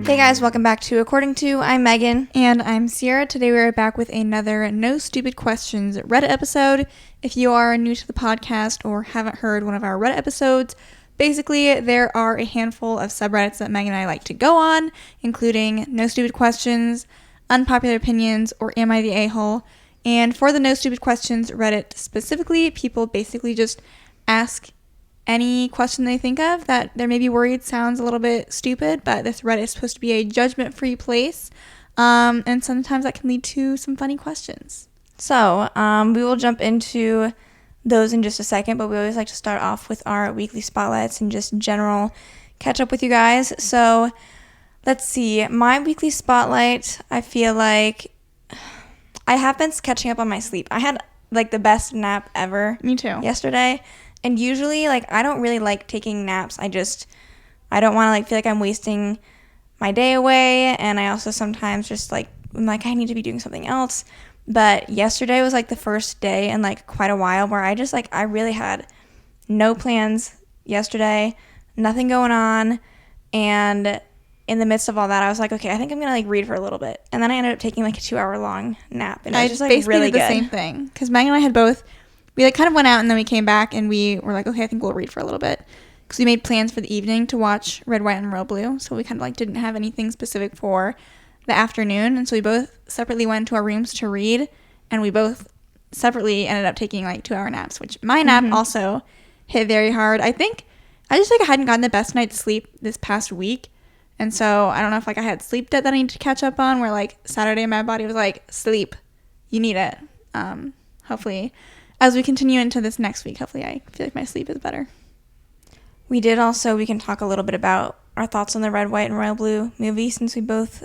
Hey guys, welcome back to According To. I'm Megan. And I'm Ciera. Today we are back with another No Stupid Questions Reddit episode. If you are new to the podcast or haven't heard one of our Reddit episodes, basically there are a handful of subreddits that Megan and I like to go on, including No Stupid Questions, Unpopular Opinions, or Am I the A-Hole? And for the No Stupid Questions Reddit specifically, people basically just ask any question they think of that they're maybe worried sounds a little bit stupid, but this Reddit is supposed to be a judgment-free place, and sometimes that can lead to some funny questions. So, we will jump into those in just a second, but we always like to start off with our weekly spotlights and just general catch up with you guys. So, let's see. My weekly spotlight, I feel like I have been catching up on my sleep. I had, like, the best nap ever. Me too. Yesterday. And usually, like, I don't really like taking naps. I don't want to, like, feel like I'm wasting my day away. And I also sometimes just, like, I'm like, I need to be doing something else. But yesterday was, like, the first day in, like, quite a while where I just, like, I really had no plans yesterday, nothing going on. And in the midst of all that, I was like, okay, I think I'm going to, like, read for a little bit. And then I ended up taking, like, a 2-hour-long nap. And it was just, like, basically really did good. the same thing. Because Megan and I had both. We like kind of went out and then we came back and we were like, okay, I think we'll read for a little bit. Because we made plans for the evening to watch Red, White, and Royal Blue. So we kind of like didn't have anything specific for the afternoon. And so we both separately went to our rooms to read. And we both separately ended up taking like 2-hour naps, which my nap also hit very hard. I think I just like I hadn't gotten the best night's sleep this past week. And so I don't know if like I had sleep debt that I need to catch up on, where like Saturday my body was like, sleep, you need it. Hopefully as we continue into this next week, hopefully I feel like my sleep is better. We can talk a little bit about our thoughts on the Red, White, and Royal Blue movie since we both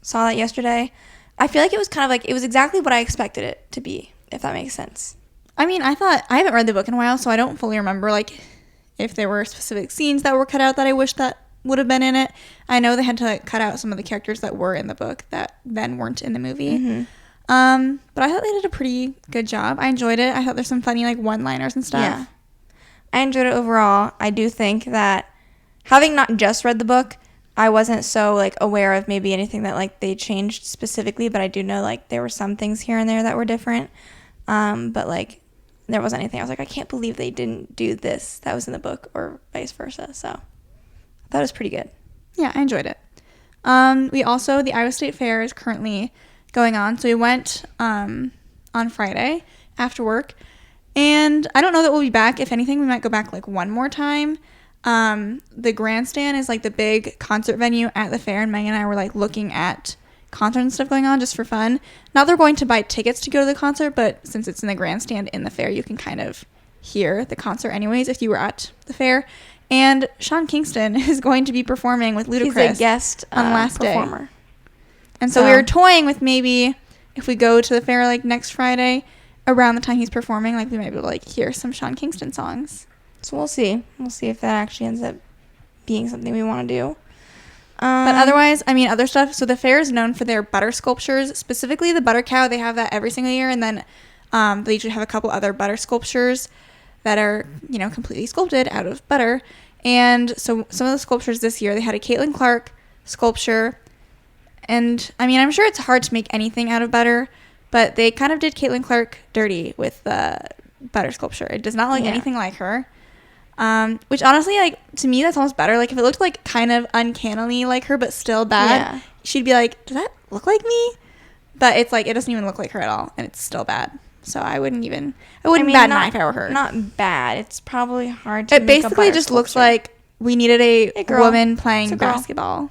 saw that yesterday. I feel like it was kind of like, it was exactly what I expected it to be, if that makes sense. I mean, I haven't read the book in a while, so I don't fully remember like if there were specific scenes that were cut out that I wish that would have been in it. I know they had to like cut out some of the characters that were in the book that then weren't in the movie. Mm-hmm. But I thought they did a pretty good job. I enjoyed it. I thought there's some funny like one-liners and stuff. Yeah. I enjoyed it overall. I do think that having not just read the book, I wasn't so like aware of maybe anything that like they changed specifically, but I do know like there were some things here and there that were different. But like there wasn't anything. I was like, I can't believe they didn't do this that was in the book or vice versa. So I thought it was pretty good. Yeah, I enjoyed it. The Iowa State Fair is currently going on. So we went on Friday after work. And I don't know that we'll be back. If anything, we might go back like one more time. The grandstand is like the big concert venue at the fair. And Megan and I were like looking at concerts and stuff going on just for fun. Not that we're going to buy tickets to go to the concert, but since it's in the grandstand in the fair, you can kind of hear the concert anyways if you were at the fair. And Sean Kingston is going to be performing with Ludacris. He's a guest on last performer. Day. And so we were toying with maybe if we go to the fair like next Friday around the time he's performing, like we might be able to like hear some Sean Kingston songs. So we'll see. We'll see if that actually ends up being something we want to do. But otherwise, I mean, other stuff. So the fair is known for their butter sculptures, specifically the butter cow. They have that every single year. And then they usually have a couple other butter sculptures that are, you know, completely sculpted out of butter. And so some of the sculptures this year, they had a Caitlin Clark sculpture. And, I mean, I'm sure it's hard to make anything out of butter, but they kind of did Caitlin Clark dirty with the butter sculpture. It does not look anything like her. Which, honestly, like, to me, that's almost better. Like, if it looked, like, kind of uncannily like her, but still bad, she'd be like, does that look like me? But it's, like, it doesn't even look like her at all, and it's still bad. So I wouldn't bat an eye if I were her. Not bad. It's probably hard to It basically just looks like we needed a woman playing basketball.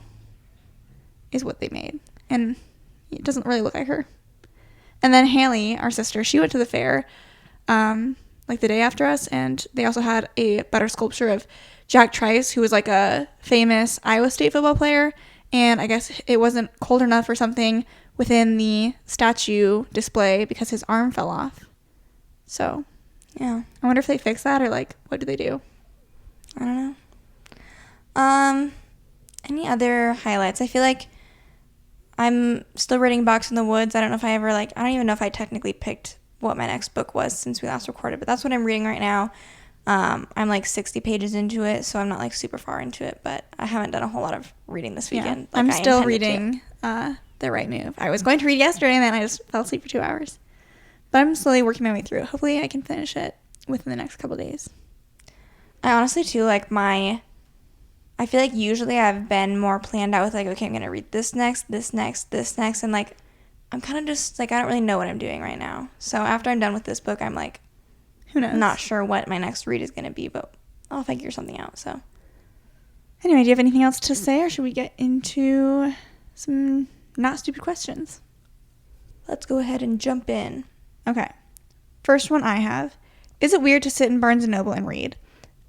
Is what they made. And it doesn't really look like her. And then Haley, our sister, she went to the fair like the day after us, and they also had a butter sculpture of Jack Trice, who was like a famous Iowa State football player, and I guess it wasn't cold enough or something within the statue display because his arm fell off. So, yeah. I wonder if they fix that or like what do they do? I don't know. Any other highlights? I feel like I'm still reading Box in the Woods. I don't even know if I technically picked what my next book was since we last recorded, but that's what I'm reading right now. I'm like 60 pages into it, so I'm not like super far into it, but I haven't done a whole lot of reading this weekend. Yeah, I'm still reading The Right Move. I was going to read yesterday, and then I just fell asleep for 2 hours. But I'm slowly working my way through it. Hopefully I can finish it within the next couple days. I honestly, too, like I feel like usually I've been more planned out with like, okay, I'm going to read this next, and like, I'm kind of just like, I don't really know what I'm doing right now. So after I'm done with this book, I'm like, who knows? Not sure what my next read is going to be, but I'll figure something out, so. Anyway, do you have anything else to say, or should we get into some not stupid questions? Let's go ahead and jump in. Okay. First one I have. Is it weird to sit in Barnes & Noble and read?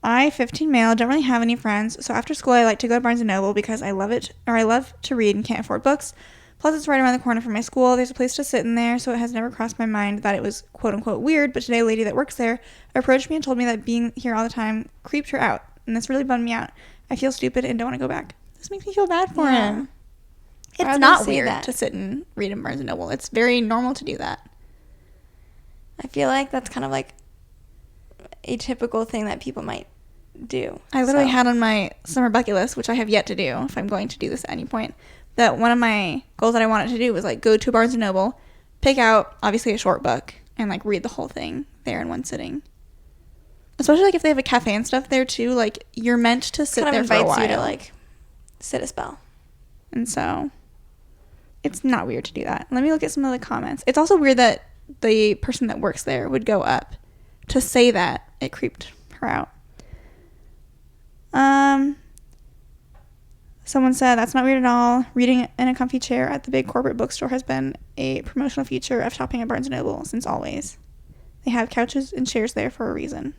I, 15 male, don't really have any friends, so after school I like to go to Barnes & Noble because I love to read and can't afford books. Plus, it's right around the corner from my school. There's a place to sit in there, so it has never crossed my mind that it was quote-unquote weird, but today a lady that works there approached me and told me that being here all the time creeped her out, and this really bummed me out. I feel stupid and don't want to go back. This makes me feel bad for him. It's not weird to sit and read in Barnes & Noble. It's very normal to do that. I feel like that's kind of like a typical thing that people might do. I literally had on my summer bucket list, which I have yet to do, if I'm going to do this at any point, that one of my goals that I wanted to do was like go to Barnes & Noble, pick out obviously a short book, and like read the whole thing there in one sitting. Especially like if they have a cafe and stuff there too, like you're meant to sit there for a while. Kind of invites you to like sit a spell. And so it's not weird to do that. Let me look at some of the comments. It's also weird that the person that works there would go up to say that it creeped her out. Someone said, that's not weird at all. Reading in a comfy chair at the big corporate bookstore has been a promotional feature of shopping at Barnes & Noble since always. They have couches and chairs there for a reason.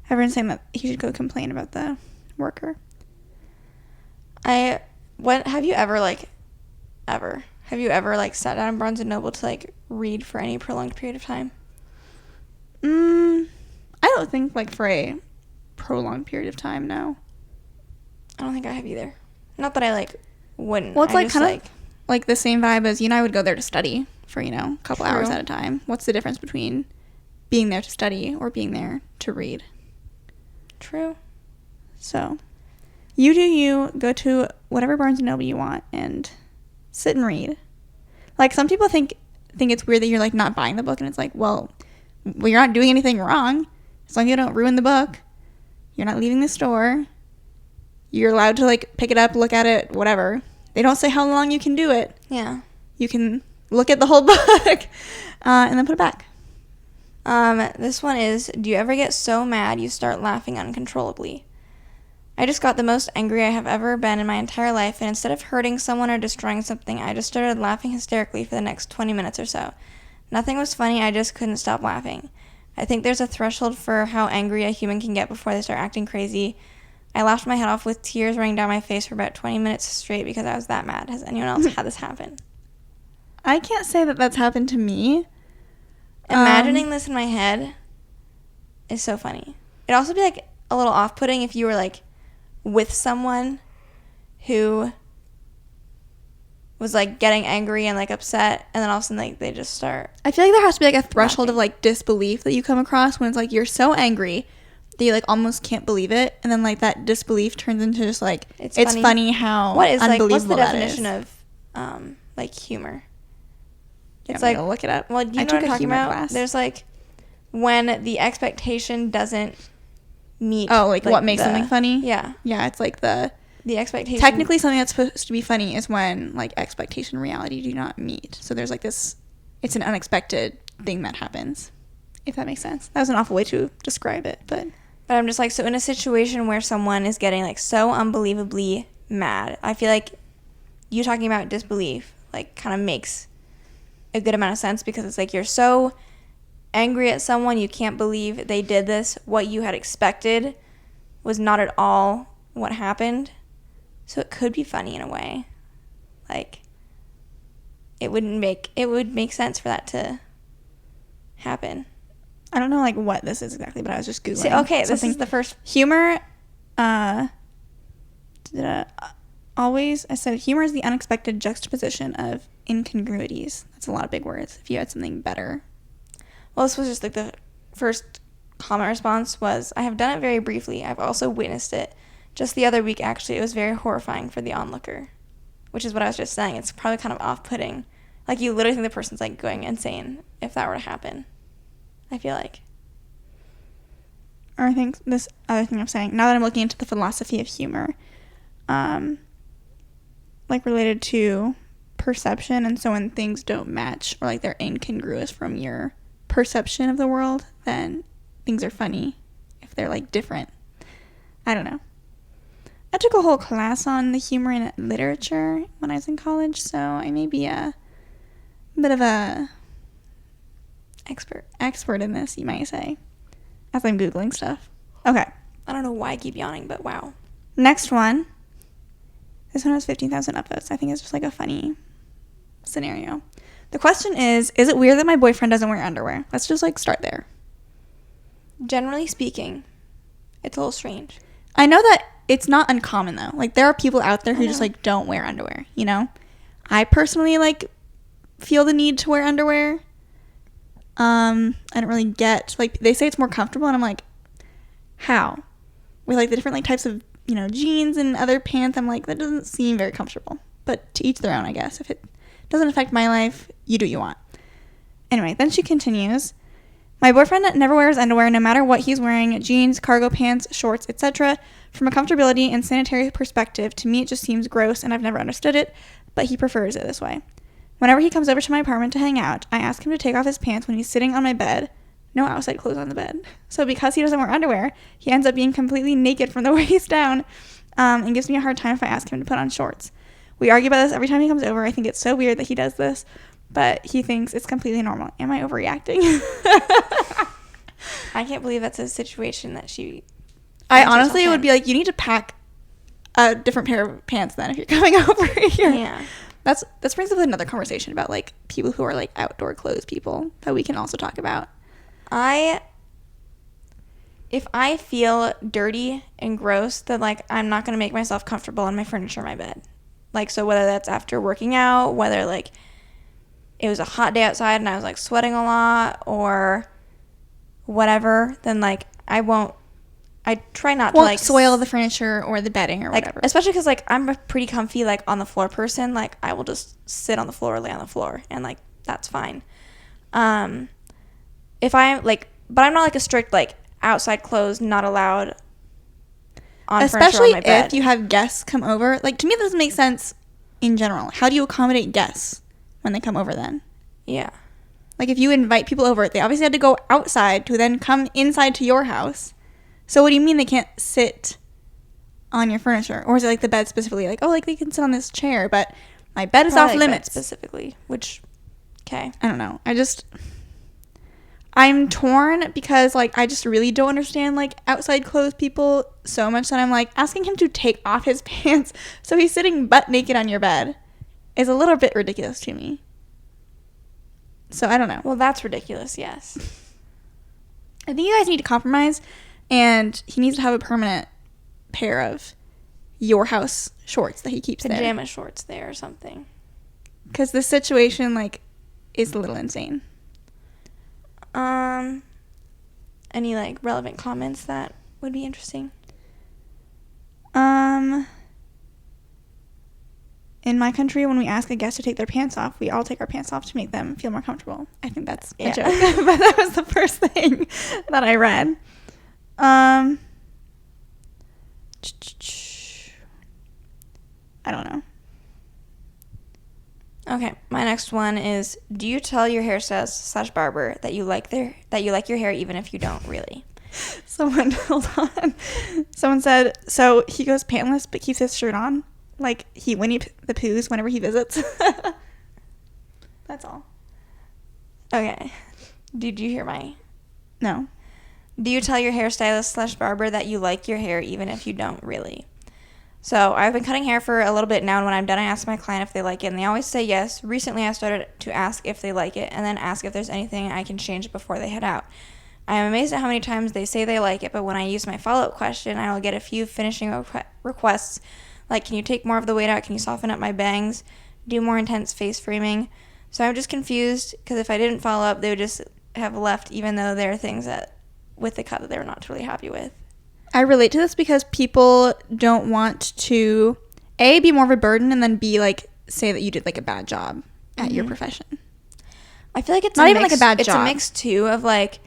Everyone's saying that he should go complain about the worker. Have you ever sat down in Barnes & Noble to like read for any prolonged period of time? I don't think like for a prolonged period of time, no. I don't think I have either. Not that I like wouldn't. Well, it's like kind of like the same vibe as I would go there to study for a couple hours at a time. What's the difference between being there to study or being there to read? True. So you do you, go to whatever Barnes & Noble you want and sit and read. Like some people think it's weird that you're like not buying the book, and it's like, well, you're not doing anything wrong as long as you don't ruin the book. You're not leaving the store. You're allowed to like pick it up, look at it, whatever. They don't say how long you can do it. Yeah. You can look at the whole book and then put it back. This one is, do you ever get so mad you start laughing uncontrollably? I just got the most angry I have ever been in my entire life, and instead of hurting someone or destroying something, I just started laughing hysterically for the next 20 minutes or so. Nothing was funny, I just couldn't stop laughing. I think there's a threshold for how angry a human can get before they start acting crazy. I laughed my head off with tears running down my face for about 20 minutes straight because I was that mad. Has anyone else had this happen? I can't say that that's happened to me. Imagining this in my head is so funny. It'd also be like a little off-putting if you were like with someone who was like getting angry and like upset, and then all of a sudden like they just start. I feel like there has to be like a threshold of like disbelief that you come across when it's like you're so angry that you like almost can't believe it, and then like that disbelief turns into just like it's funny how unbelievable what's the that definition is. Of like humor? It's like look it up. Well, do you know what I'm talking about? Class. There's like when the expectation doesn't meet. Oh, like what makes something funny? Yeah. Yeah, it's like the expectation. Technically, something that's supposed to be funny is when like expectation and reality do not meet. So there's like this. It's an unexpected thing that happens. If that makes sense. That was an awful way to describe it, but I'm just like, so in a situation where someone is getting like so unbelievably mad, I feel like you talking about disbelief like kind of makes a good amount of sense, because it's like you're so angry at someone, you can't believe they did this. What you had expected was not at all what happened. So it could be funny in a way. Like it would make sense for that to happen. I don't know like what this is exactly, but I was just Googling. See, okay, this is the first humor. I said humor is the unexpected juxtaposition of incongruities. That's a lot of big words. If you had something better. Well, this was just like the first comment response was, I have done it very briefly. I've also witnessed it. Just the other week, actually, it was very horrifying for the onlooker. Which is what I was just saying. It's probably kind of off-putting. Like, you literally think the person's, like, going insane if that were to happen. I feel like. Or I think this other thing I'm saying, now that I'm looking into the philosophy of humor, like, related to perception, and so when things don't match or, like, they're incongruous from your perception of the world, then things are funny if they're, like, different. I don't know. I took a whole class on the humor in literature when I was in college, so I may be a bit of a expert in this, you might say, as I'm Googling stuff. Okay. I don't know why I keep yawning, but wow. Next one. This one has 15,000 upvotes. I think it's just like a funny scenario. The question is it weird that my boyfriend doesn't wear underwear? Let's just like start there. Generally speaking, it's a little strange. I know that it's not uncommon though. Like there are people out there who just like don't wear underwear, you know? I personally like feel the need to wear underwear. I don't really get, like they say it's more comfortable and I'm like, how? With like the different like types of, you know, jeans and other pants, I'm like, that doesn't seem very comfortable. But to each their own, I guess. If it doesn't affect my life, you do what you want. Anyway, then she continues. My boyfriend never wears underwear no matter what he's wearing, jeans, cargo pants, shorts, etc. From a comfortability and sanitary perspective, to me it just seems gross and I've never understood it, but he prefers it this way. Whenever he comes over to my apartment to hang out, I ask him to take off his pants when he's sitting on my bed. No outside clothes on the bed. So because he doesn't wear underwear, he ends up being completely naked from the waist down, and gives me a hard time if I ask him to put on shorts. We argue about this every time he comes over. I think it's so weird that he does this, but he thinks it's completely normal. Am I overreacting? I can't believe that's a situation that she... I honestly would be like, you need to pack a different pair of pants then if you're coming over here. Yeah. That brings up another conversation about like people who are like outdoor clothes people that we can also talk about. If I feel dirty and gross, then like I'm not gonna make myself comfortable on my furniture in my bed. Like, so whether that's after working out, whether like it was a hot day outside and I was like sweating a lot or whatever, then like I try not to like soil the furniture or the bedding or like, whatever. especially because like I'm a pretty comfy like on the floor person. Like I will just sit on the floor, lay on the floor, and like that's fine. If I like, but I'm not like a strict like outside clothes not allowed on especially furniture on my bed. if you have guests come over. Like to me, that doesn't make sense in general. How do you accommodate guests when they come over then? Yeah. Like if you invite people over, they obviously had to go outside to then come inside to your house. So what do you mean they can't sit on your furniture? Or is it like the bed specifically? Like, oh, like they can sit on this chair, but my bed is off limits. Specifically, which, okay. I don't know. I'm torn because like I just really don't understand like outside clothes people so much that I'm like asking him to take off his pants so he's sitting butt naked on your bed is a little bit ridiculous to me. So I don't know. Well, that's ridiculous, yes. I think you guys need to compromise, and he needs to have a permanent pair of your house shorts that he keeps there. Pajama shorts there or something. Because this situation, like, is a little insane. Any, like, relevant comments that would be interesting? In my country, when we ask a guest to take their pants off, we all take our pants off to make them feel more comfortable. I think that's a joke. But that was the first thing that I read. I don't know. Okay, my next one is, do you tell your hairstylist / barber that you like your hair even if you don't really? Hold on. Someone said, so he goes pantless but keeps his shirt on? Like he Winnie the Poohs whenever he visits? That's all. Okay. Did you hear my... No. Do you tell your hairstylist / barber that you like your hair even if you don't really? So I've been cutting hair for a little bit now, and when I'm done, I ask my client if they like it, and they always say yes. Recently, I started to ask if they like it, and then ask if there's anything I can change before they head out. I am amazed at how many times they say they like it, but when I use my follow-up question, I will get a few finishing requests, like, can you take more of the weight out? Can you soften up my bangs? Do more intense face framing? So I'm just confused, because if I didn't follow up, they would just have left, even though there are things that with the cut that they were not totally happy with. I relate to this because people don't want to, A, be more of a burden, and then B, like, say that you did, like, a bad job at your profession. I feel like it's not even like a bad It's job. a mix, too, of, like,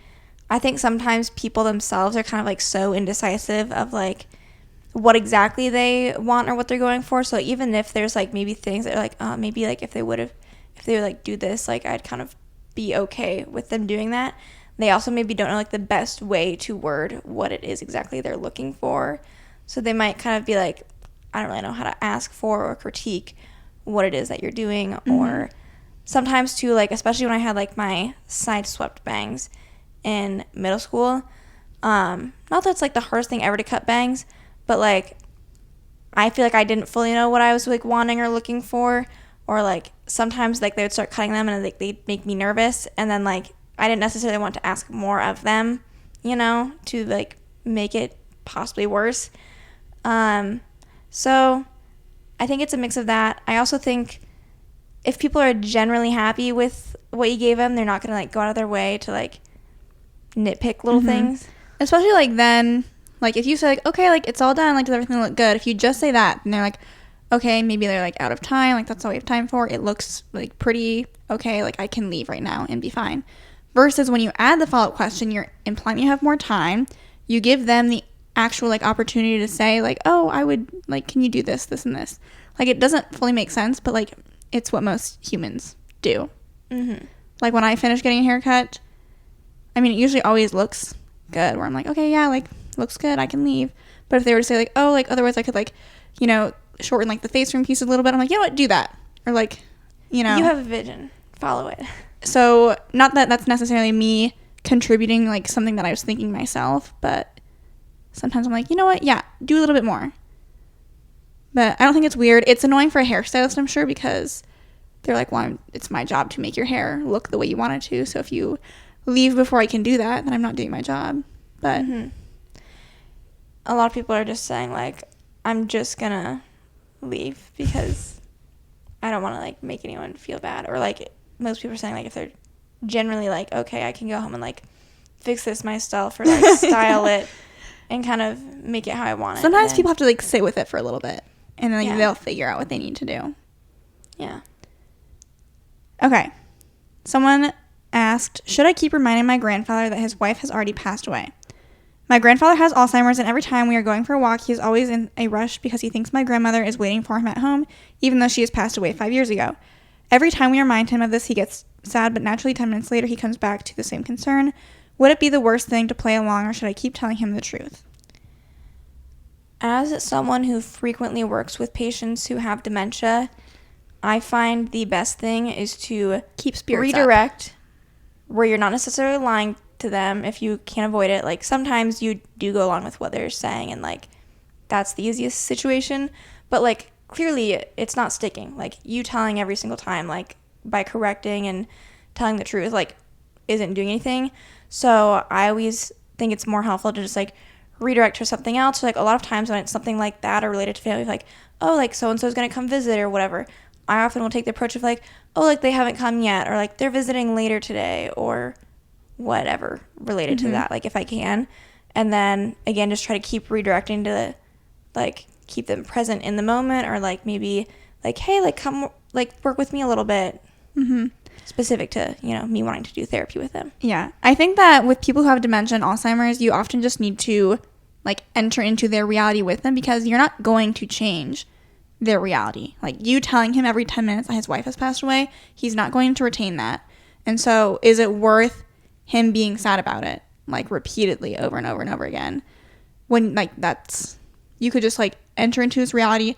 I think sometimes people themselves are kind of, like, so indecisive of, like, what exactly they want or what they're going for. So even if there's, like, maybe things that are, like, maybe, like, if they would, like, do this, like, I'd kind of be okay with them doing that. They also maybe don't know, like, the best way to word what it is exactly they're looking for. So they might kind of be like, I don't really know how to ask for or critique what it is that you're doing. Or sometimes, too, like, especially when I had, like, my side swept bangs in middle school. Not that it's, like, the hardest thing ever to cut bangs, but, like, I feel like I didn't fully know what I was, like, wanting or looking for. Or, like, sometimes, like, they would start cutting them and, like, they'd make me nervous. And then, like, I didn't necessarily want to ask more of them, you know, to, like, make it possibly worse. So I think it's a mix of that. I also think if people are generally happy with what you gave them, they're not going to, like, go out of their way to, like, nitpick little things. Especially, like, then, like, if you say, like, okay, like, it's all done, like, does everything look good? If you just say that, and they're like, okay, maybe they're, like, out of time, like, that's all we have time for. It looks, like, pretty okay, like, I can leave right now and be fine. Versus when you add the follow-up question, you're implying you have more time. You give them the actual, like, opportunity to say, like, oh, I would, like, can you do this, this, and this? Like, it doesn't fully make sense, but, like, it's what most humans do. Like, when I finish getting a haircut, I mean, it usually always looks good, where I'm like, okay, yeah, like, looks good, I can leave. But if they were to say, like, oh, like, otherwise I could, like, you know, shorten, like, the face room piece a little bit, I'm like, you know what, do that. Or, like, you know. You have a vision. Follow it. So, not that that's necessarily me contributing, like, something that I was thinking myself, but sometimes I'm like, you know what, yeah, do a little bit more. But I don't think it's weird. It's annoying for a hairstylist, I'm sure, because they're like, well, it's my job to make your hair look the way you want it to, so if you leave before I can do that, then I'm not doing my job. But a lot of people are just saying, like, I'm just gonna leave because I don't want to, like, make anyone feel bad. Or, like, most people are saying, like, if they're generally like, okay, I can go home and, like, fix this myself or, like, style it and kind of make it how I want it. Sometimes people have to, like, sit with it for a little bit, and then, like, Yeah. they'll figure out what they need to do. Yeah. Okay. Someone asked, should I keep reminding my grandfather that his wife has already passed away? My grandfather has Alzheimer's, and every time we are going for a walk, he is always in a rush because he thinks my grandmother is waiting for him at home, even though she has passed away 5 years ago. Every time we remind him of this, he gets sad, but naturally 10 minutes later, he comes back to the same concern. Would it be the worst thing to play along, or should I keep telling him the truth? As someone who frequently works with patients who have dementia, I find the best thing is to Keep spirits redirect where you're not necessarily lying to them if you can't avoid it. Like, sometimes you do go along with what they're saying, and, like, that's the easiest situation. But, like, clearly it's not sticking. Like, you telling every single time, like, by correcting and telling the truth, like, isn't doing anything. So I always think it's more helpful to just, like, redirect to something else. So, like, a lot of times when it's something like that or related to family, like, oh, like, so-and-so is going to come visit or whatever, I often will take the approach of, like, oh, like, they haven't come yet, or, like, they're visiting later today, or whatever related to that, like, if I can. And then, again, just try to keep redirecting to, like, keep them present in the moment, or, like, maybe, like, hey, like, come, like, work with me a little bit. Specific to, you know, me wanting to do therapy with them. Yeah. I think that with people who have dementia and Alzheimer's, you often just need to, like, enter into their reality with them, because you're not going to change their reality. Like, you telling him every 10 minutes that his wife has passed away, he's not going to retain that. And so is it worth him being sad about it, like, repeatedly over and over and over again, when, like, that's, you could just, like, enter into his reality.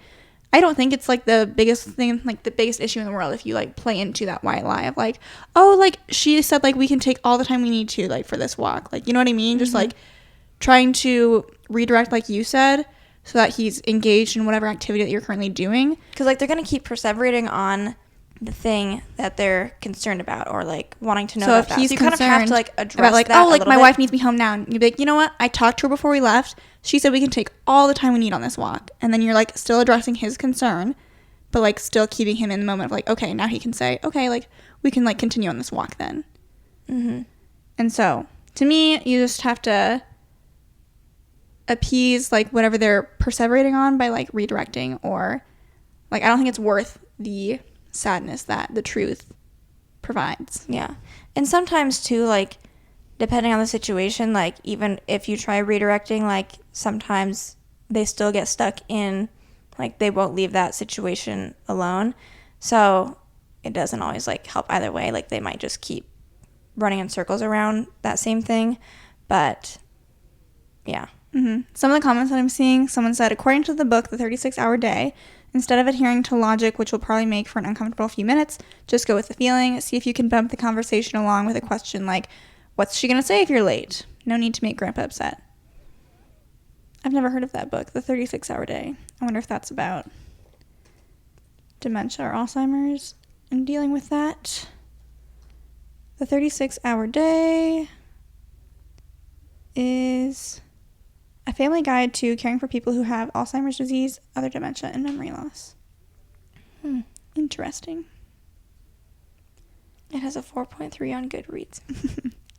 I don't think it's, like, the biggest thing, like, the biggest issue in the world if you, like, play into that white lie of, like, oh, like, she said, like, we can take all the time we need to, like, for this walk. Like, you know what I mean? Just, like, trying to redirect, like you said, so that he's engaged in whatever activity that you're currently doing. Because, like, they're going to keep perseverating on the thing that they're concerned about, or, like, wanting to know So about if that. he's So you kind of have to, like, address about, like, that oh, like, a my little wife bit. needs me home now. And you'd be like, you know what? I talked to her before we left. She said we can take all the time we need on this walk. And then you're, like, still addressing his concern, but, like, still keeping him in the moment of, like, okay, now he can say, okay, like, we can, like, continue on this walk then. And so To me, you just have to appease like whatever they're perseverating on by like redirecting, or like I don't think it's worth the sadness that the truth provides. Yeah. And sometimes too, like, depending on the situation, like, even if you try redirecting, like, sometimes they still get stuck in, like, they won't leave that situation alone. So it doesn't always, like, help either way. Like, they might just keep running in circles around that same thing. But, yeah. Some of the comments that I'm seeing, someone said, according to the book, The 36-Hour Day, instead of adhering to logic, which will probably make for an uncomfortable few minutes, just go with the feeling. See if you can bump the conversation along with a question like, what's she going to say if you're late? No need to make Grandpa upset. I've never heard of that book, The 36-Hour Day. I wonder if that's about dementia or Alzheimer's and dealing with that. The 36-Hour Day is a family guide to caring for people who have Alzheimer's disease, other dementia, and memory loss. Interesting. It has a 4.3 on Goodreads.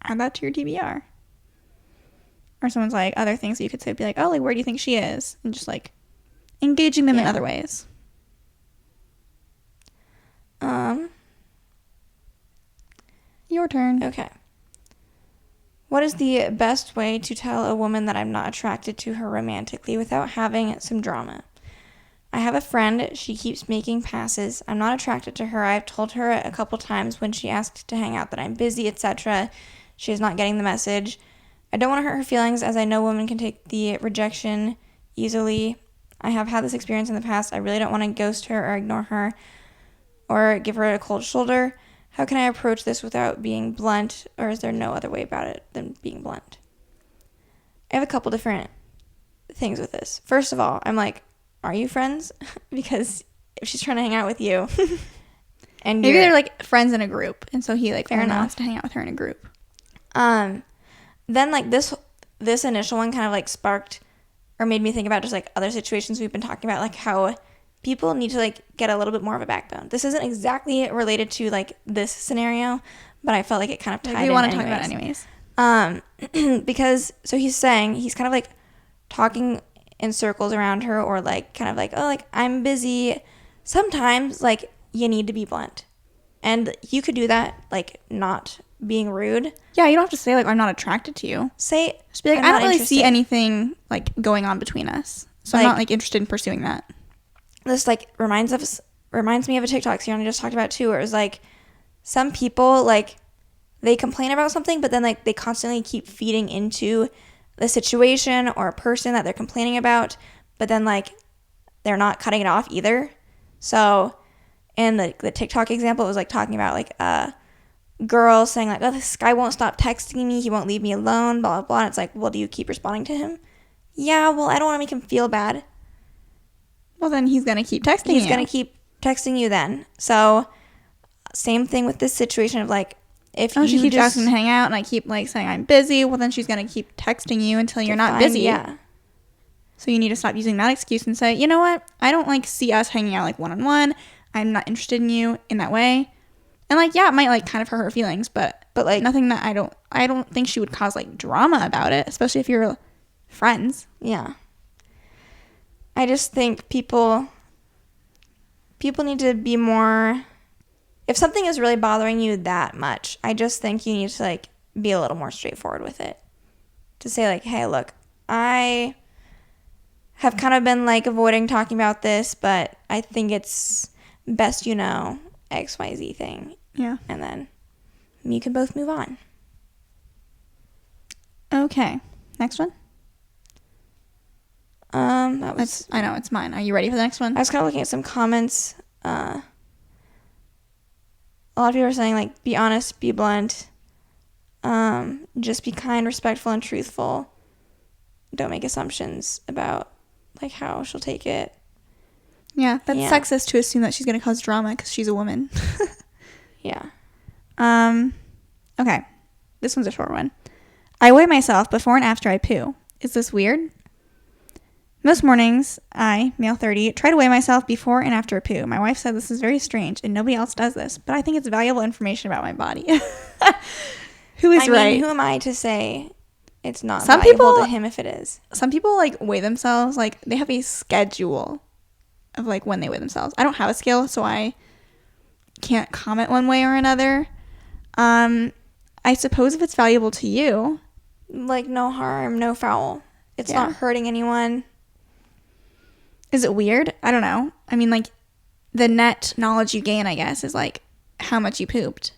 Add that to your TBR. Or someone's like, other things that you could say would be like, oh, like, where do you think she is? And just like engaging them in other ways. Your turn. Okay. What is the best way to tell a woman that I'm not attracted to her romantically without having some drama? I have a friend. She keeps making passes. I'm not attracted to her. I've told her a couple times when she asked to hang out that I'm busy, etc. She is not getting the message. I don't want to hurt her feelings, as I know women can take the rejection easily. I have had this experience in the past. I really don't want to ghost her or ignore her or give her a cold shoulder. How can I approach this without being blunt, or is there no other way about it than being blunt? I have a couple different things with this. First of all, I'm like, are you friends? Because if she's trying to hang out with you, and maybe they're like friends in a group, and so he like fair enough wants to hang out with her in a group. Then like this initial one kind of like sparked or made me think about just like other situations we've been talking about, like how people need to like get a little bit more of a backbone. This isn't exactly related to like this scenario, but I felt like it kind of tied in. We want to talk about it anyways. Because so he's saying he's kind of like talking in circles around her, or like kind of like, oh, like I'm busy. Sometimes like you need to be blunt, and you could do that like not being rude. Yeah, you don't have to say like I'm not attracted to you. Say just be like, I don't really see anything like going on between us, so like, I'm not like interested in pursuing that. This like reminds me of a TikTok Ciera just talked about too, where it was like some people like they complain about something, but then like they constantly keep feeding into the situation or a person that they're complaining about, but then like they're not cutting it off either. So in the TikTok example, it was like talking about like a girl saying like, oh, this guy won't stop texting me, he won't leave me alone, blah blah blah. And it's like, well, do you keep responding to him? Yeah, well, I don't want to make him feel bad. Well, then he's going to keep texting you. He's going to keep texting you then. So, same thing with this situation of like, if she keeps asking to hang out and I keep like saying I'm busy, well, then she's going to keep texting you until you're not busy. Yeah. So you need to stop using that excuse and say, you know what? I don't like see us hanging out like one-on-one. I'm not interested in you in that way. And like, yeah, it might like kind of hurt her feelings, but like nothing that I don't think she would cause like drama about it, especially if you're friends. Yeah. I just think people need to be more, if something is really bothering you that much, I just think you need to like be a little more straightforward with it. To say like, hey, look, I have kind of been like avoiding talking about this, but I think it's best you know XYZ thing. Yeah. And then you can both move on. Okay. Next one. I know it's mine. Are you ready for the next one? I was kind of looking at some comments. A lot of people are saying like, be honest, be blunt, just be kind, respectful, and truthful. Don't make assumptions about like how she'll take it. Yeah, that's sexist to assume that she's going to cause drama because she's a woman. Yeah. Okay. This one's a short one. I weigh myself before and after I poo. Is this weird? Most mornings, I, male 30, try to weigh myself before and after a poo. My wife said this is very strange and nobody else does this, but I think it's valuable information about my body. Who is right? Who am I to say it's not Some valuable people to him if it is? Some people like weigh themselves, like they have a schedule of like when they weigh themselves. I don't have a scale, so I can't comment one way or another. I suppose if it's valuable to you, like no harm, no foul. It's Yeah. not hurting anyone. is it weird? I don't know. I mean, like the net knowledge you gain, I guess, is like how much you pooped.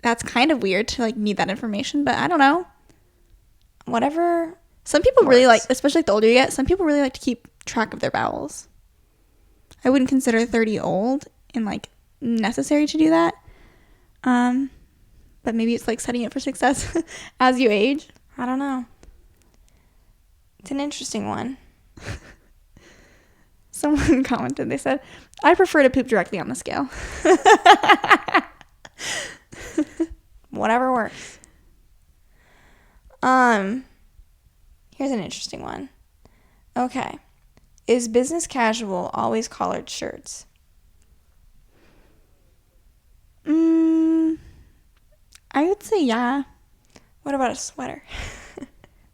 That's kind of weird to like need that information, but I don't know. Whatever. Some people really like, Works. especially like the older you get, some people really like to keep track of their bowels. I wouldn't consider 30 old and like necessary to do that. But maybe it's like setting it for success as you age. I don't know. It's an interesting one. Someone commented, they said, I prefer to poop directly on the scale. Whatever works. Here's an interesting one. Okay. Is business casual always collared shirts? I would say yeah. What about a sweater?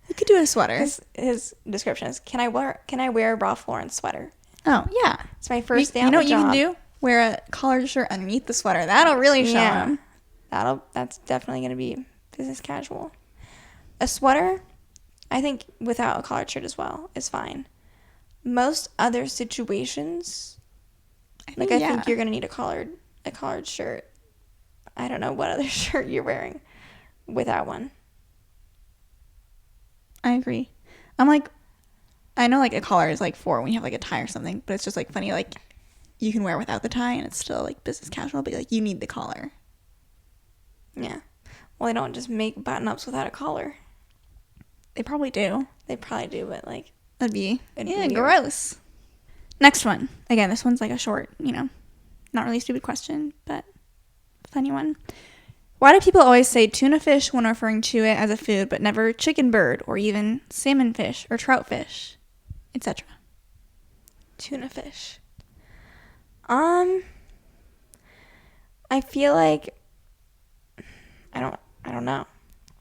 You could do a sweater. His description is, can I wear a Ralph Lauren sweater? Oh, yeah. It's my first day on You know the what job. you can do? Wear a collared shirt underneath the sweater. That'll really show them. That's definitely going to be business casual. A sweater, I think without a collared shirt as well, is fine. Most other situations, I think you're going to need a collared shirt. I don't know what other shirt you're wearing without one. I agree. I'm like, I know like a collar is like for when you have like a tie or something, but it's just like funny, like you can wear without the tie and it's still like business casual, but like you need the collar. Yeah. Well, they don't just make button-ups without a collar. They probably do. They probably do, but like It'd be weird. gross. Next one. Again, this one's like a short, not really stupid question, but funny one. Why do people always say tuna fish when referring to it as a food, but never chicken bird or even salmon fish or trout fish, etc.? Tuna fish. I feel like I don't know.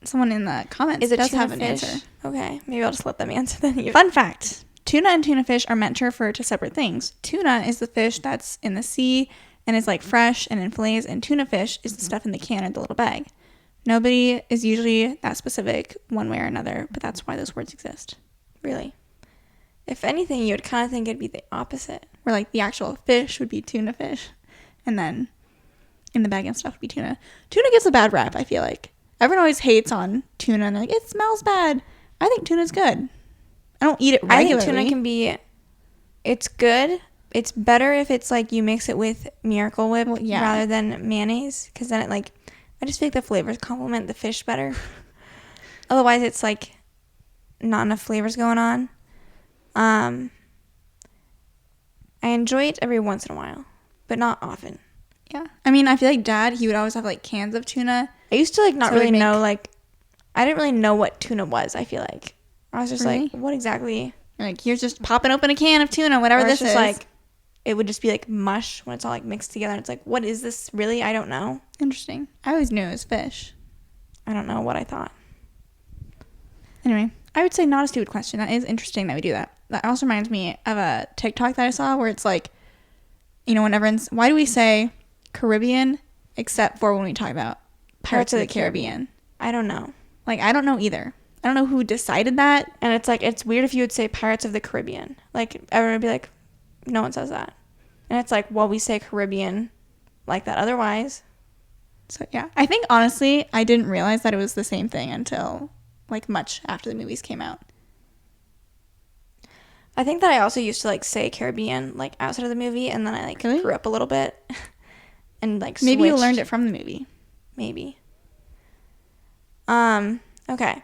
Someone in the comments Is it does tuna have an fish? answer. Okay, maybe I'll just let them answer then. Fun fact. Tuna and tuna fish are meant to refer to separate things. Tuna is the fish that's in the sea and is like fresh and in fillets, and tuna fish is the stuff in the can or the little bag. Nobody is usually that specific one way or another, but that's why those words exist. Really? If anything, you would kind of think it'd be the opposite. Where like the actual fish would be tuna fish, and then in the bag and stuff would be tuna. Tuna gets a bad rap, I feel like. Everyone always hates on tuna and they're like, it smells bad. I think tuna's good. I don't eat it regularly. I think tuna can be, it's good. It's better if it's like you mix it with Miracle Whip rather than mayonnaise, because then it like, I just feel like the flavors complement the fish better. Otherwise, it's like not enough flavors going on. I enjoy it every once in a while, but not often. Yeah. I mean, I feel like Dad, he would always have like cans of tuna. I used to like not really know, like, I didn't really know what tuna was, I feel like. I was just like, what exactly? You're like, you're just popping open a can of tuna, whatever this is. Like, it would just be like mush when it's all like mixed together. And it's like, what is this really? I don't know. Interesting. I always knew it was fish. I don't know what I thought. Anyway, I would say not a stupid question. That is interesting that we do that. That also reminds me of a TikTok that I saw where it's like, when everyone's, why do we say Caribbean except for when we talk about Pirates of the Caribbean? I don't know. Like, I don't know either. I don't know who decided that. And it's like, it's weird if you would say Pirates of the Caribbean. Like, everyone would be like, no one says that. And it's like, well, we say Caribbean like that otherwise. So, yeah. I think, honestly, I didn't realize that it was the same thing until, like, much after the movies came out. I think that I also used to, like, say Caribbean, like, outside of the movie. And then I, like, grew up a little bit. And, like, switched. Maybe you learned it from the movie. Maybe. Okay.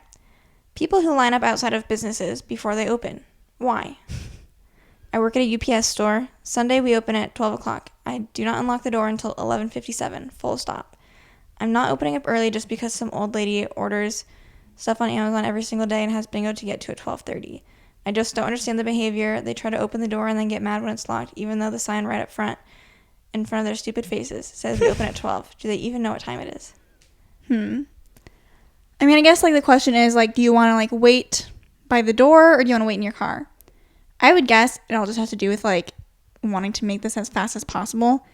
People who line up outside of businesses before they open. Why? I work at a UPS store. Sunday we open at 12 o'clock. I do not unlock the door until 11:57. Full stop. I'm not opening up early just because some old lady orders stuff on Amazon every single day and has bingo to get to at 12:30. I just don't understand the behavior. They try to open the door and then get mad when it's locked, even though the sign right up front, in front of their stupid faces, says we open at 12. Do they even know what time it is? I mean, I guess, like, the question is, like, do you want to, like, wait by the door or do you want to wait in your car? I would guess it all just has to do with, like, wanting to make this as fast as possible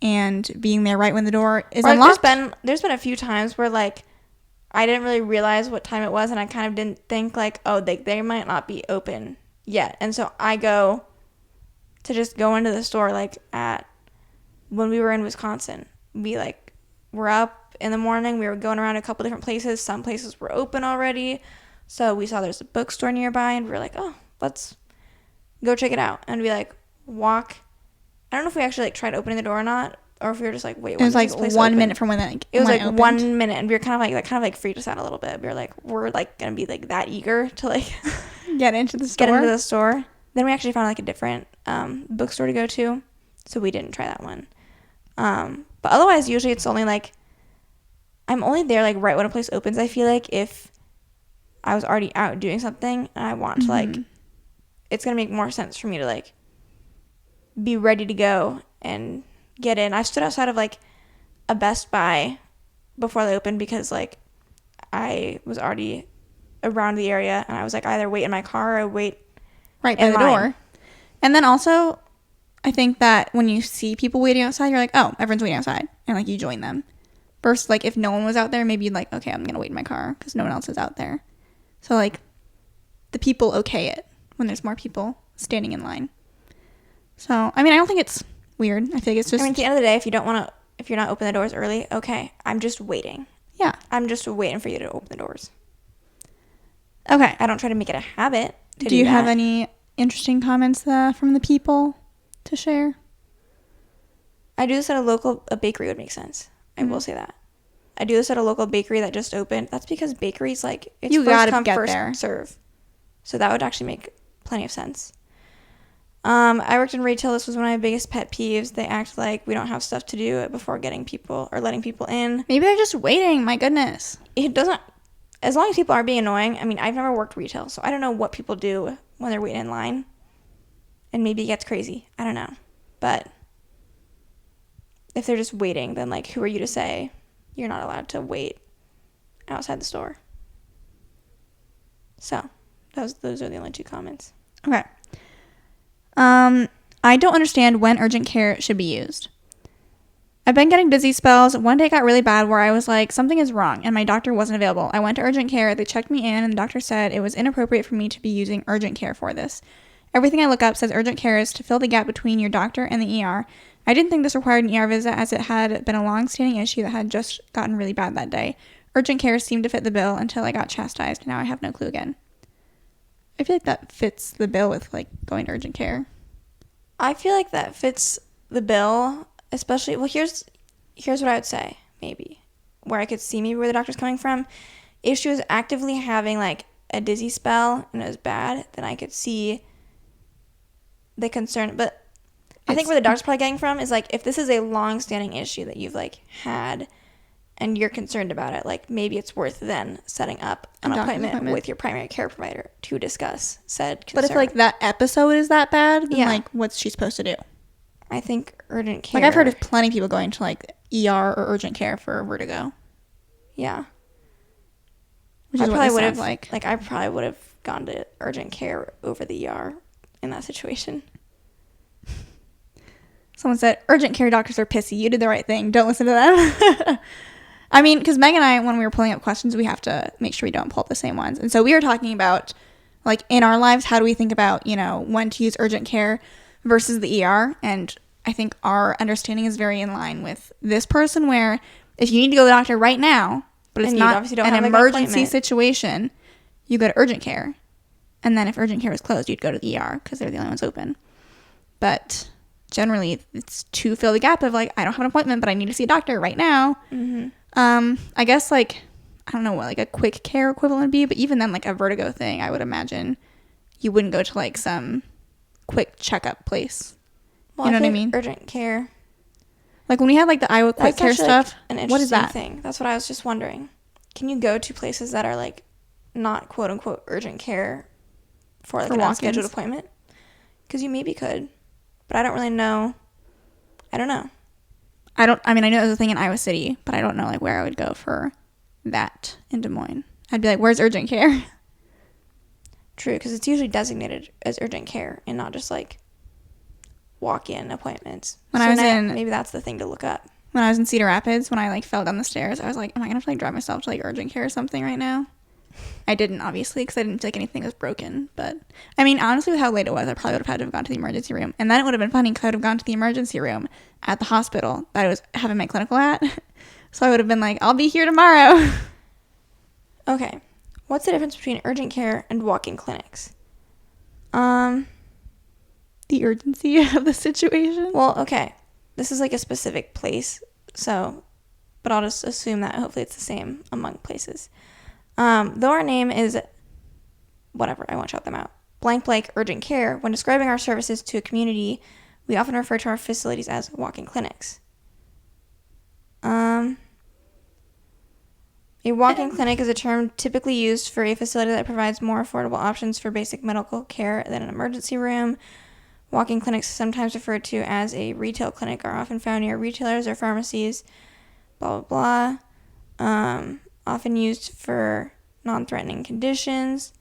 and being there right when the door is unlocked. There's been a few times where, like, I didn't really realize what time it was, and I kind of didn't think, like, oh, they might not be open yet. And so I go to just go into the store, like, when we were in Wisconsin. We're up in the morning. We were going around a couple different places. Some places were open already. So we saw there's a bookstore nearby, and we were like, oh, let's go check it out. And we, like, walk. I don't know if we actually, like, tried opening the door or not, or if we were just like, wait, it was like 1 minute from when that it was like opened. 1 minute, and we were kind of like freaked us out a little bit. We were like, we're like gonna be like that eager to like get into the store. Then we actually found like a different bookstore to go to, so we didn't try that one. But otherwise, usually it's only like I'm only there like right when a place opens. I feel like if I was already out doing something and I want to like, it's gonna make more sense for me to like be ready to go and get in. I stood outside of like a Best Buy before they opened because like I was already around the area, and I was like, either wait in my car or wait right by the door. And then also, I think that when you see people waiting outside, you're like, oh, everyone's waiting outside, and like you join them. Versus like if no one was out there, maybe you'd like, okay, I'm gonna wait in my car because no one else is out there. So like the people okay it when there's more people standing in line. So I mean, I don't think it's weird. I think it's just, I mean, at the end of the day, if you're not opening the doors early, okay, I'm just waiting. Yeah, I'm just waiting for you to open the doors. Okay. I don't try to make it a habit to do you that. have any interesting comments from the people to share? I do this at a bakery would make sense. I will say that. I do this at a local bakery that just opened. That's because bakeries, like, it's you first come, get first there. serve. So that would actually make plenty of sense. I worked in retail. This was one of my biggest pet peeves. They act like we don't have stuff to do before getting people or letting people in. Maybe they're just waiting. My goodness. It doesn't, as long as people aren't being annoying. I mean, I've never worked retail, so I don't know what people do when they're waiting in line. And maybe it gets crazy. I don't know. But if they're just waiting, then, like, who are you to say you're not allowed to wait outside the store? So, those are the only two comments. Okay. I don't understand when urgent care should be used. I've been getting dizzy spells. One day it got really bad where I was like, something is wrong, and my doctor wasn't available. I went to urgent care. They checked me in, and the doctor said it was inappropriate for me to be using urgent care for this. Everything I look up says urgent care is to fill the gap between your doctor and the ER. I didn't think this required an ER visit, as it had been a long-standing issue that had just gotten really bad that day. Urgent care seemed to fit the bill until I got chastised, and now I have no clue again. I feel like that fits the bill with, like, going to urgent care. I feel like that fits the bill, especially, well, here's what I would say, maybe, where I could see maybe where the doctor's coming from. If she was actively having, like, a dizzy spell and it was bad, then I could see the concern. But I think where the doctor's probably getting from is, like, if this is a long-standing issue that you've, like, had and you're concerned about it, like, maybe it's worth then setting up an appointment with your primary care provider to discuss said concern. But if, like, that episode is that bad, then, like, what's she supposed to do? I think urgent care. Like, I've heard of plenty of people going to, like, ER or urgent care for vertigo. Yeah. Which is what it sounds like. Like, I probably would have gone to urgent care over the ER in that situation. Someone said, urgent care doctors are pissy. You did the right thing. Don't listen to them. I mean, because Meg and I, when we were pulling up questions, we have to make sure we don't pull up the same ones. And so we were talking about, like, in our lives, how do we think about, you know, when to use urgent care versus the ER? And I think our understanding is very in line with this person, where if you need to go to the doctor right now, but it's not an emergency situation, you go to urgent care. And then if urgent care is closed, you'd go to the ER because they're the only ones open. But generally, it's to fill the gap of, like, I don't have an appointment, but I need to see a doctor right now. Mm-hmm. I guess, like, I don't know what, like, a quick care equivalent would be, but even then, like, a vertigo thing, I would imagine you wouldn't go to, like, some quick checkup place. Well, you know what I mean? Urgent care. Like, when we had, like, the Iowa quick care stuff, like, what is that thing? That's what I was just wondering. Can you go to places that are, like, not quote unquote urgent care for, like, an unscheduled appointment? Because you maybe could, but I don't really know. I don't know. I mean, I know there's a thing in Iowa City, but I don't know, like, where I would go for that in Des Moines. I'd be like, where's urgent care? True, because it's usually designated as urgent care and not just like walk-in appointments. Maybe that's the thing to look up. When I was in Cedar Rapids, when I like fell down the stairs, I was like, am I gonna have to like drive myself to like urgent care or something right now? I didn't, obviously, because I didn't feel like anything was broken. But I mean, honestly, with how late it was, I probably would have had to have gone to the emergency room, and then it would have been funny because I would have gone to the emergency room at the hospital that I was having my clinical at. So I would have been like, I'll be here tomorrow. Okay, what's the difference between urgent care and walk-in clinics? The urgency of the situation. Well, okay. This is like a specific place, but I'll just assume that hopefully it's the same among places. Though our name is, whatever, I won't shout them out, blank urgent care, when describing our services to a community, we often refer to our facilities as walk-in clinics. A walk-in clinic is a term typically used for a facility that provides more affordable options for basic medical care than an emergency room. Walk-in clinics, sometimes referred to as a retail clinic, are often found near retailers or pharmacies, blah, blah, blah. Often used for non-threatening conditions.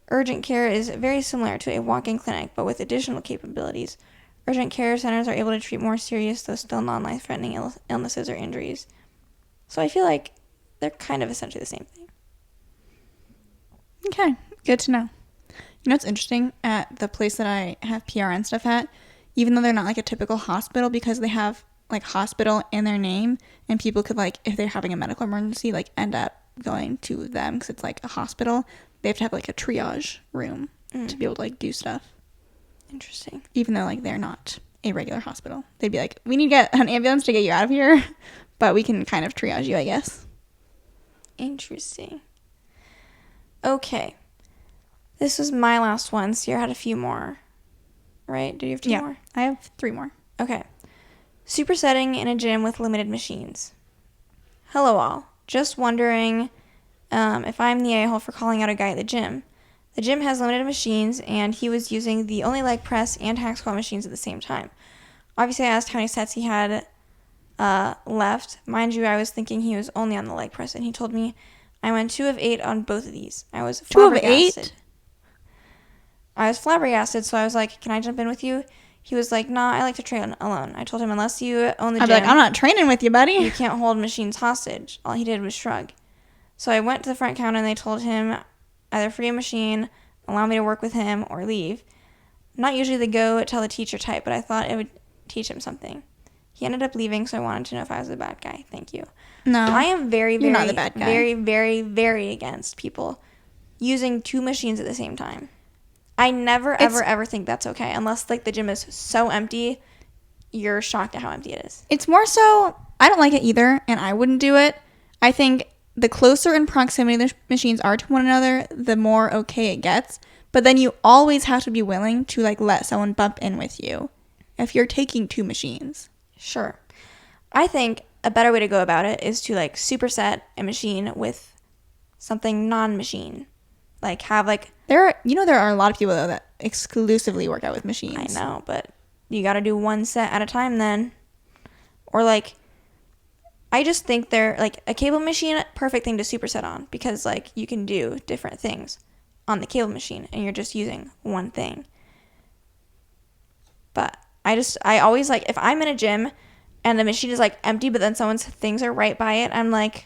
Urgent care is very similar to a walk-in clinic, but with additional capabilities. Urgent care centers are able to treat more serious, though still non-life-threatening illnesses or injuries. So I feel like they're kind of essentially the same thing. Okay, good to know. You know what's interesting? At the place that I have PRN stuff at, even though they're not like a typical hospital, because they have like hospital in their name, and people could like, if they're having a medical emergency, like end up going to them because it's like a hospital, they have to have like a triage room to be able to like do stuff. Interesting. Even though like they're not a regular hospital. They'd be like, we need to get an ambulance to get you out of here, but we can kind of triage you, I guess. Interesting. Okay. This was my last one. Ciera had a few more. Right? Do you have two more? I have 3 more. Okay. Supersetting in a gym with limited machines. Hello all. Just wondering if I'm the a-hole for calling out a guy at the gym. The gym has limited machines, and he was using the only leg press and hack squat machines at the same time. Obviously, I asked how many sets he had left. Mind you, I was thinking he was only on the leg press, and he told me I went 2 of 8 on both of these. I was flabbergasted. 2 of 8? I was flabbergasted, so I was like, can I jump in with you? He was like, nah, I like to train alone. I told him, unless you own the gym, I'd be like, I'm not training with you, buddy. You can't hold machines hostage. All he did was shrug. So I went to the front counter, and they told him either free a machine, allow me to work with him, or leave. Not usually the go tell the teacher type, but I thought it would teach him something. He ended up leaving, so I wanted to know if I was the bad guy. Thank you. No. I am very, you're not the bad guy. very, very, very against people using 2 machines at the same time. I never, ever think that's okay. Unless, like, the gym is so empty, you're shocked at how empty it is. It's more so, I don't like it either, and I wouldn't do it. I think the closer in proximity the machines are to one another, the more okay it gets. But then you always have to be willing to, like, let someone bump in with you if you're taking 2 machines. Sure. I think a better way to go about it is to, like, superset a machine with something non-machine. Like, have, like... there are a lot of people, though, that exclusively work out with machines. I know, but you got to do 1 set at a time then. Or, like, I just think they're, like, a cable machine, perfect thing to superset on. Because, like, you can do different things on the cable machine, and you're just using one thing. But I always, like, if I'm in a gym and the machine is, like, empty, but then someone's things are right by it, I'm like,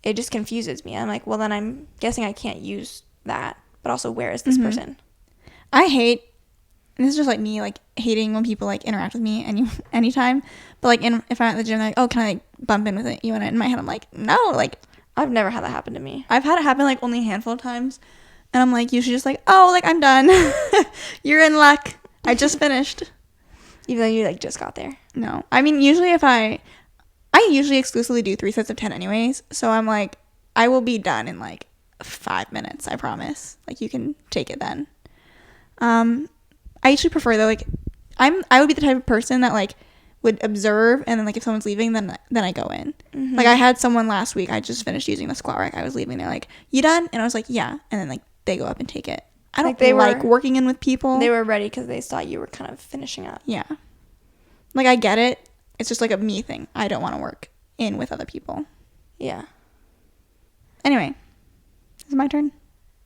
it just confuses me. I'm like, well, then I'm guessing I can't use that. But also, where is this person? I hate, and this is just, like, me, like, hating when people, like, interact with me anytime. But, like, if I'm at the gym, they're like, oh, can I, like, bump in with you? And in my head, I'm like, no, like. I've never had that happen to me. I've had it happen, like, only a handful of times. And I'm, like, usually just like, oh, like, I'm done. You're in luck. I just finished. Even though you, like, just got there. No. I mean, usually I usually exclusively do 3 sets of 10 anyways. So I'm, like, I will be done in, like, 5 minutes, I promise. Like, you can take it then. I actually prefer, though, like, I would be the type of person that, like, would observe, and then, like, if someone's leaving, then I go in. Like, I had someone last week, I just finished using the squat rack, I was leaving, they're like, you done? And I was like, yeah. And then, like, they go up and take it. I don't like working in with people. They were ready because they thought you were kind of finishing up. Yeah. Like, I get it. It's just, like, a me thing. I don't want to work in with other people. Yeah. Anyway, is it my turn?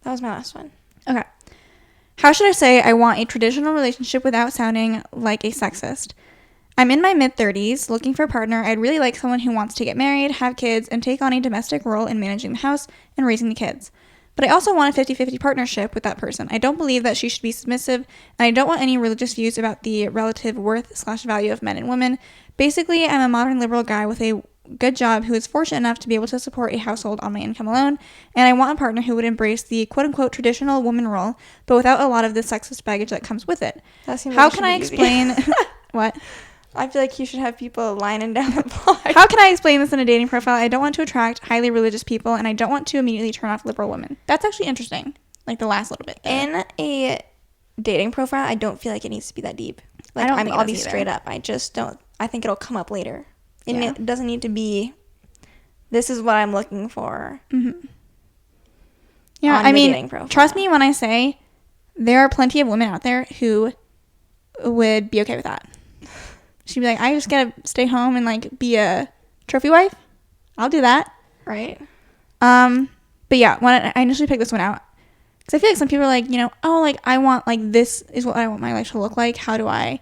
That was my last one. Okay. How should I say I want a traditional relationship without sounding like a sexist? I'm in my mid-30s, looking for a partner. I'd really like someone who wants to get married, have kids, and take on a domestic role in managing the house and raising the kids. But I also want a 50-50 partnership with that person. I don't believe that she should be submissive, and I don't want any religious views about the relative worth/value of men and women. Basically, I'm a modern liberal guy with a good job who is fortunate enough to be able to support a household on my income alone, and I want a partner who would embrace the quote-unquote traditional woman role, but without a lot of the sexist baggage that comes with it. That seems How like it can should I be easy. explain... What? I feel like you should have people lining down the block. How can I explain this in a dating profile? I don't want to attract highly religious people, and I don't want to immediately turn off liberal women. That's actually interesting. Like the last little bit there. In a dating profile, I don't feel like it needs to be that deep. Like, I don't think it I'll does be either. straight up. I just don't. I think it'll come up later. And Yeah. it doesn't need to be, this is what I'm looking for. Mm-hmm. Yeah, on I the mean, dating profile. trust me when I say there are plenty of women out there who would be okay with that. She'd be like, I just gotta stay home and like be a trophy wife. I'll do that. Right? But yeah, when I initially picked this one out, because I feel like some people are like, oh, like I want, like this is what I want my life to look like. How do I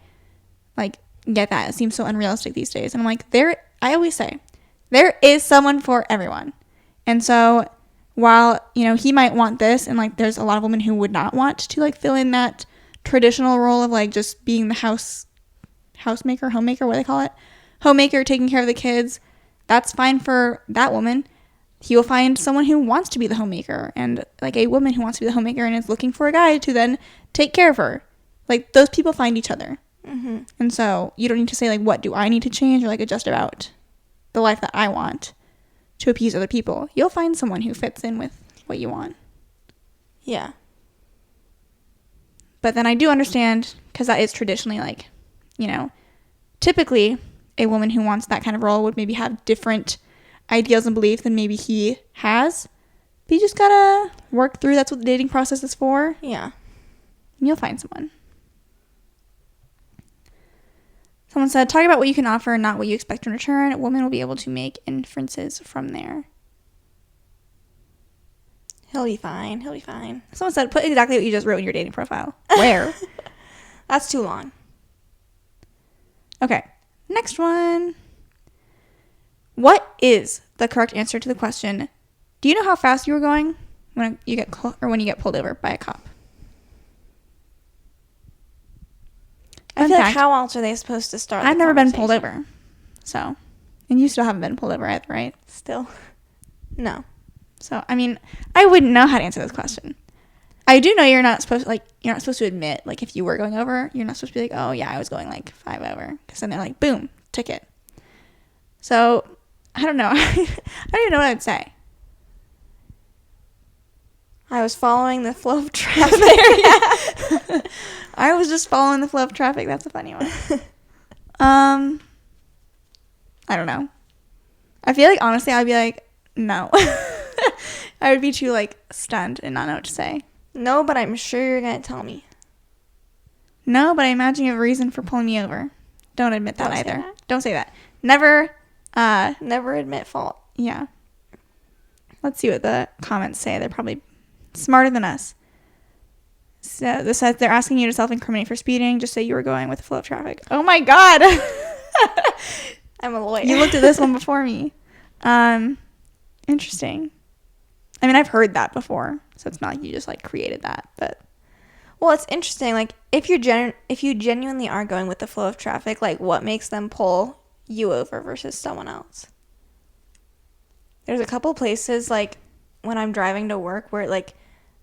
like get that? It seems so unrealistic these days. And I'm like, I always say there is someone for everyone. And so while he might want this, and like there's a lot of women who would not want to like fill in that traditional role of like just being the homemaker, what do they call it? Homemaker, taking care of the kids. That's fine for that woman. He will find someone who wants to be the homemaker, and like a woman who wants to be the homemaker and is looking for a guy to then take care of her. Like those people find each other. Mm-hmm. And so you don't need to say like, what do I need to change, or like adjust about the life that I want to appease other people. You'll find someone who fits in with what you want. Yeah. But then I do understand, because that is traditionally like, typically a woman who wants that kind of role would maybe have different ideals and beliefs than maybe he has. But you just gotta work through. That's what the dating process is for. Yeah. And you'll find someone. Someone said, talk about what you can offer, not what you expect in return. A woman will be able to make inferences from there. He'll be fine. He'll be fine. Someone said, put exactly what you just wrote in your dating profile. Where? That's too long. Okay. Next one. What is the correct answer to the question, do you know how fast you were going when you get pulled over by a cop? I feel like how else are they supposed to start? I've never been pulled over. So, and you still haven't been pulled over either, right? Still. No. So, I mean, I wouldn't know how to answer this question. I do know you're not supposed to admit, like, if you were going over, you're not supposed to be like, oh, yeah, I was going, like, 5 over. Because then they're like, boom, ticket. So, I don't know. I don't even know what I'd say. I was following the flow of traffic. I was just following the flow of traffic. That's a funny one. I don't know. I feel like, honestly, I'd be like, no. I would be too, like, stunned and not know what to say. No, but I'm sure you're going to tell me. No, but I imagine you have a reason for pulling me over. Don't admit that Don't say either. that. Don't say that. Never. Never admit fault. Yeah. Let's see what the comments say. They're probably smarter than us. So this says they're asking you to self-incriminate for speeding. Just say you were going with the flow of traffic. Oh my God. I'm a lawyer. You looked at this one before me. Interesting. I mean, I've heard that before, so it's not like you just like created that, but. Well, it's interesting. Like, if you genuinely are going with the flow of traffic, like, what makes them pull you over versus someone else? There's a couple places, like, when I'm driving to work where, like,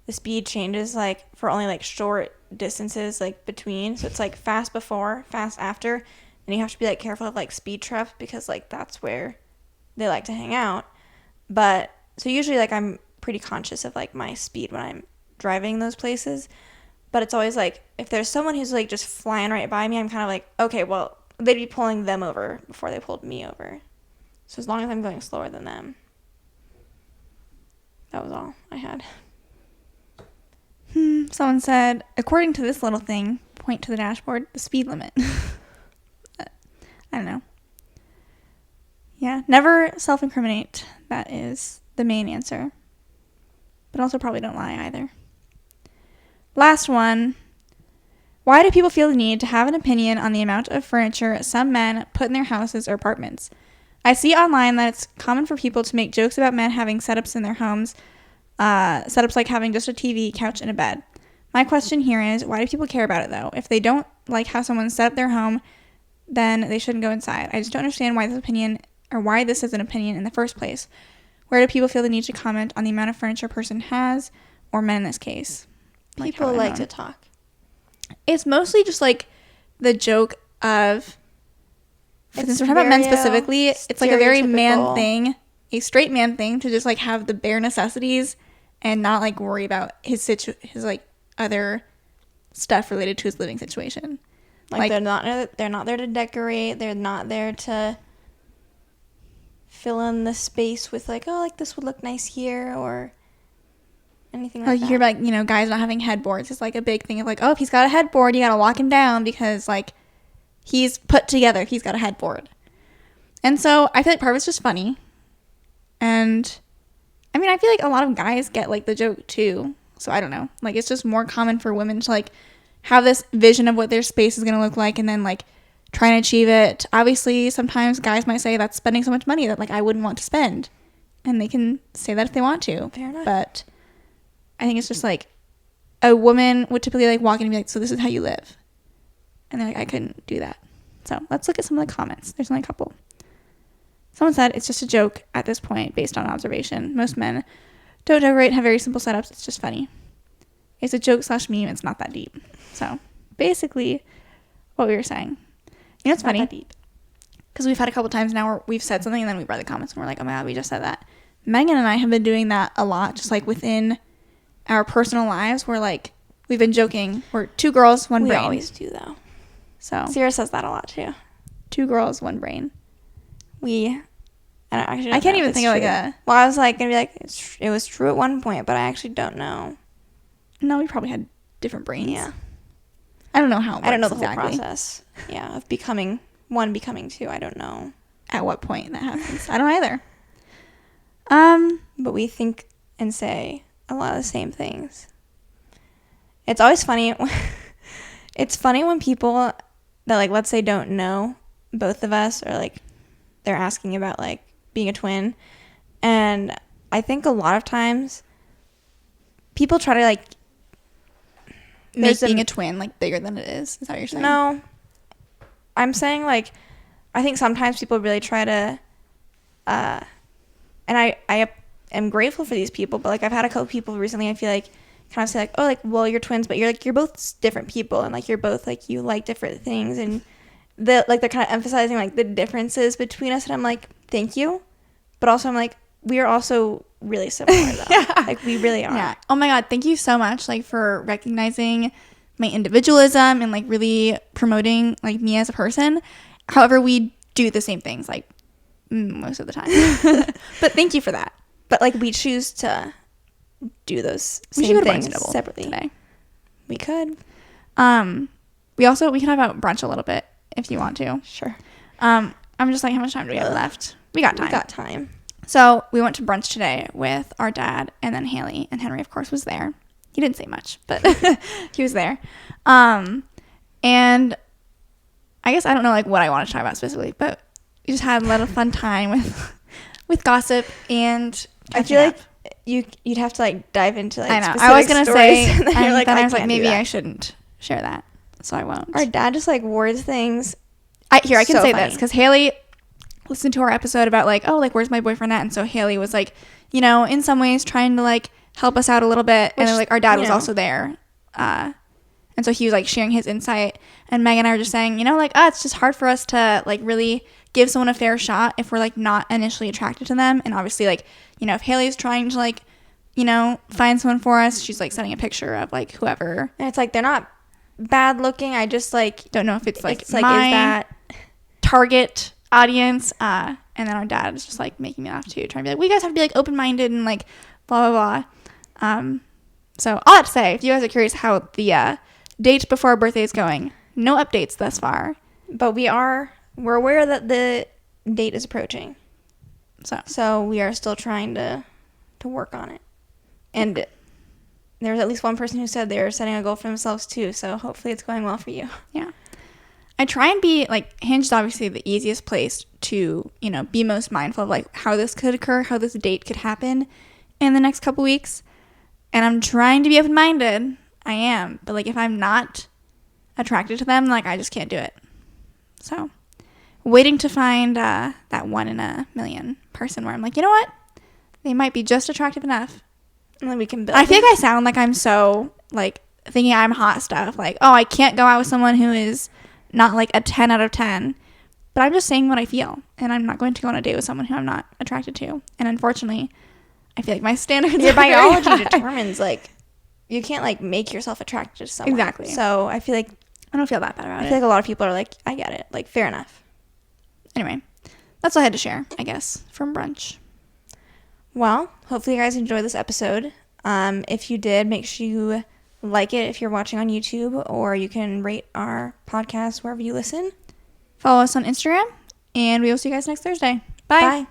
the speed changes, like, for only, like, short distances, like, between. So it's, like, fast before, fast after. And you have to be, like, careful of, like, speed traps because, like, that's where they like to hang out. But, so usually, like, I'm pretty conscious of, like, my speed when I'm driving those places. But it's always, like, if there's someone who's, like, just flying right by me, I'm kind of like, okay, well, they'd be pulling them over before they pulled me over. So as long as I'm going slower than them. That was all I had. Someone said, according to this little thing, point to the dashboard, the speed limit. I don't know. Yeah, never self-incriminate. That is the main answer. but also probably don't lie either. Last one. Why do people feel the need to have an opinion on the amount of furniture some men put in their houses or apartments? I see online that it's common for people to make jokes about men having setups in their homes, setups like having just a TV, couch, and a bed. My question here is, why do people care about it, though? If they don't like how someone set up their home, then they shouldn't go inside. I just don't understand why this is an opinion in the first place. Where do people feel the need to comment on the amount of furniture a person has, or men in this case? People like to talk. It's mostly just like the joke of, since we're talking about men specifically, it's like a very man thing, a straight man thing, to just like have the bare necessities and not like worry about his like other stuff related to his living situation. Like they're not there to decorate. They're not there to fill in the space with like, oh, like this would look nice here, or anything like that. You hear about, you know, guys not having headboards. It's like a big thing of like, oh, if he's got a headboard, you gotta walk him down because like he's put together. He's got a headboard. And so I feel like part of it's just funny. And I mean, I feel like a lot of guys get like the joke too. So I don't know. Like it's just more common for women to like have this vision of what their space is going to look like and then like try and achieve it. Obviously, sometimes guys might say that's spending so much money that like I wouldn't want to spend. And they can say that if they want to. Fair enough. But I think it's just like a woman would typically like walk in and be like, so this is how you live. And they're like, I couldn't do that. So let's look at some of the comments. There's only a couple. Someone said it's just a joke at this point based on observation. Most men don't decorate and have very simple setups. It's just funny. It's a joke / meme. It's not that deep. So basically what we were saying. You know what's funny? Not that deep. Because we've had a couple times now where we've said something and then we read the comments and we're like, oh my God, we just said that. Megan and I have been doing that a lot, just like within our personal lives, where like we've been joking. We're two girls, one brain. We always do though. So Ciera says that a lot too. Two girls, one brain. I can't even think of like a. Well, I was like gonna be like it was true at one point, but I actually don't know. No, we probably had different brains. Yeah. I don't know how. I don't know the whole process. Yeah, of becoming one, becoming two. I don't know at what point that happens. I don't either. But we think and say a lot of the same things. It's always funny. It's funny when people that like, let's say, don't know both of us, or like they're asking about like being a twin, and I think a lot of times people try to like make being a twin like bigger than it is. Is that what you're saying? No, I'm saying like I think sometimes people really try to and I am grateful for these people, but like I've had a couple people recently I feel like kind of say like, oh, like, well, you're twins, but you're both different people, and like you're both like, you like different things, and they're kind of emphasizing like the differences between us, and I'm like, thank you, but also I'm like, we are also really similar though. Yeah. Like we really are. Yeah. Oh my God, thank you so much like for recognizing my individualism and like really promoting like me as a person. However, we do the same things like most of the time. But thank you for that. But like we choose to do those same things separately today. We could. We can talk about brunch a little bit if you want to. Sure. I'm just like, how much time do we have left? We got time. So we went to brunch today with our dad and then Haley, and Henry, of course, was there. He didn't say much, but he was there. And I guess I don't know like what I want to talk about specifically, but we just had a lot of fun time with gossip, and I feel like you'd have to like dive into like. I know. Specific I was gonna say, and then I was like, maybe I shouldn't share that, so I won't. Our dad just like words things. I can so say funny. this because Haley listened to our episode about like, oh, like where's my boyfriend at, and so Haley was like, you know, in some ways trying to like help us out a little bit, and then like our dad was also there, and so he was like sharing his insight, and Megan and I were just saying, you know, like it's just hard for us to like really give someone a fair shot if we're like not initially attracted to them, and obviously like, you know, if Haley's trying to like, you know, find someone for us, she's like sending a picture of like whoever, and it's like they're not bad looking. I just like don't know if it's like my is that target audience, and then our dad is just like making me laugh too, trying to be like, we guys have to be like open-minded and like blah blah blah. So all that to say, if you guys are curious how the date before our birthday is going, no updates thus far, but we're aware that the date is approaching, so we are still trying to work on it, And there was at least one person who said they were setting a goal for themselves too. So hopefully it's going well for you. Yeah. I try and be, like, Hinge is obviously the easiest place to, you know, be most mindful of, like, how this could occur, how this date could happen in the next couple weeks. And I'm trying to be open-minded. I am. But, like, if I'm not attracted to them, like, I just can't do it. So, waiting to find that 1 in a million person where I'm like, you know what? They might be just attractive enough. And then we can build. I feel like I sound like I'm so, like, thinking I'm hot stuff. Like, oh, I can't go out with someone who is not like a 10 out of 10. But I'm just saying what I feel. And I'm not going to go on a date with someone who I'm not attracted to. And unfortunately, I feel like my standards Your are very biology high. determines, like, you can't, like, make yourself attracted to someone. Exactly. So I feel like I don't feel that bad about I it. feel like a lot of people are like, I get it. Like, fair enough. Anyway, that's all I had to share, I guess, from brunch. Well, hopefully you guys enjoyed this episode. If you did, make sure you like it if you're watching on YouTube, or you can rate our podcast wherever you listen. Follow us on Instagram, and we will see you guys next Thursday. Bye. Bye.